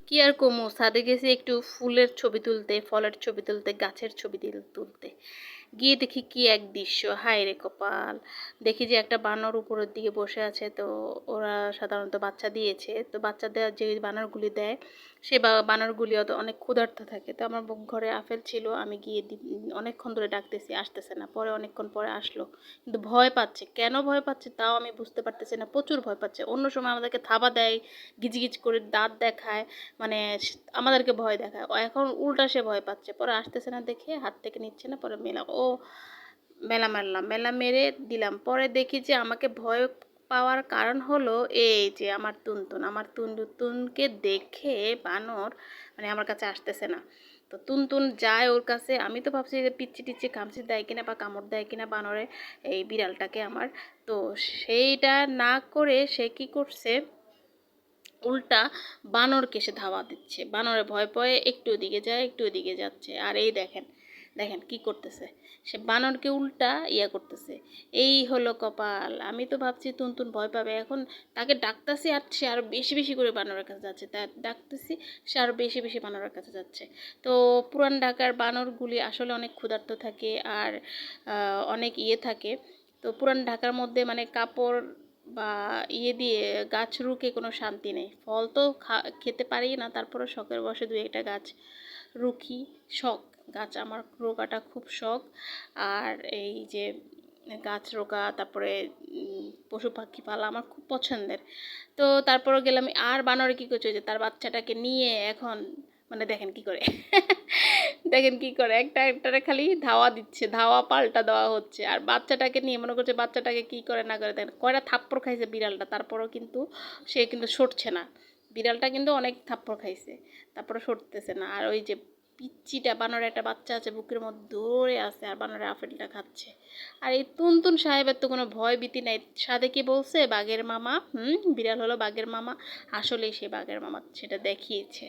কি আর কমু, ছাদে গেছি একটু ফুলের ছবি তুলতে, ফলের ছবি তুলতে, গাছের ছবি তুলতে। গিয়ে দেখি কি এক দৃশ্য, হায় রে কপাল! দেখি যে একটা বানর উপরের দিকে বসে আছে। তো ওরা সাধারণত বাচ্চা দিয়েছে। তো বাচ্চা দেওয়ার যে বানরগুলি দেয়, সে বানরগুলি অনেক ক্ষুধার্ত থাকে। তো আমার ঘরে আপেল ছিল, আমি গিয়ে অনেকক্ষণ ধরে ডাকতেছি, আসতেছে না। পরে অনেকক্ষণ পরে আসলো, কিন্তু ভয় পাচ্ছে। কেন ভয় পাচ্ছে তাও আমি বুঝতে পারতেছি না। প্রচুর ভয় পাচ্ছে। অন্য সময় আমাদেরকে থাবা দেয়, গিজগিজ করে দাঁত দেখায়, মানে আমাদেরকে ভয় দেখায়। ও এখন উল্টা সে ভয় পাচ্ছে। পরে আসতেছে না দেখে হাত থেকে নিচ্ছে না। পরে মেলা মারলাম, মেলা মেরে দিলাম। পরে দেখি যে আমাকে ভয় পাওয়ার কারণ হলো এই যে আমার টুনটুনকে দেখে বানর মানে আমার কাছে আসতেছে না। তো টুনটুন যায় ওর কাছে। আমি তো ভাবছি যে পিচ্ছি টিচ্ছি খামচি দেয় কিনা বা কামড় দেয় কিনা বানরে, এই বিড়ালটাকে আমার। তো সেইটা না করে সে কি করছে, উল্টা বানরকে সে ধাওয়া দিচ্ছে। বানরে ভয় পেয়ে একটু ওদিকে যায়, একটু ওদিকে যাচ্ছে। আর এই দেখেন, দেখেন কি করতেছে, সে বানরকে উল্টা ইয়া করতেছে। এই হলো কপাল। আমি তো ভাবছি টুনটুন ভয় পাবে, এখন তাকে ডাকতেছি আর সে আরো বেশি বেশি করে বানরের কাছে যাচ্ছে। তা ডাকতেছি, সে আরো বেশি বেশি বানরের কাছে যাচ্ছে। তো পুরান ঢাকার বানরগুলি আসলে অনেক ক্ষুধার্ত থাকে আর অনেক থাকে। তো পুরান ঢাকার মধ্যে মানে কাপড় বা দিয়ে গাছ রুকে কোনো শান্তি নেই। ফল তো খেতে পারি না, তারপরে শখের বশে দুই একটা গাছ রুখি। শখ, গাছ আমার রোগাটা খুব শখ। আর এই যে গাছ রোগা, তারপরে পশু পাখি পালা আমার খুব পছন্দের। তো তারপরে গেলাম, আর বানরে কী করছে যে তার বাচ্চাটাকে নিয়ে এখন মানে দেখেন কি করে দেখেন কি করে, একটারে খালি ধাওয়া দিচ্ছে, ধাওয়া পাল্টা দেওয়া হচ্ছে। আর বাচ্চাটাকে নিয়ে মনে করছে বাচ্চাটাকে কি করে না করে, দেখেন কয়টা থাপ্পড় খাইছে বিড়ালটা, তারপরেও কিন্তু সে কিন্তু সরছে না। বিড়ালটা কিন্তু অনেক থাপ্পড় খাইছে, তারপরে সরতেছে না। আর ওই যে পিচ্চিটা বানরের একটা বাচ্চা আছে বুকের মধ্যে ধরে আছে, আর বানরের আপেলটা খাচ্ছে। আর এই টুনটুন সাহেবের তো কোনো ভয় ভীতি নাই। সাধে কি বলছে, বাঘের মামা, বিড়াল হলো বাঘের মামা। আসলেই সে বাঘের মামা, সেটা দেখিয়েছে।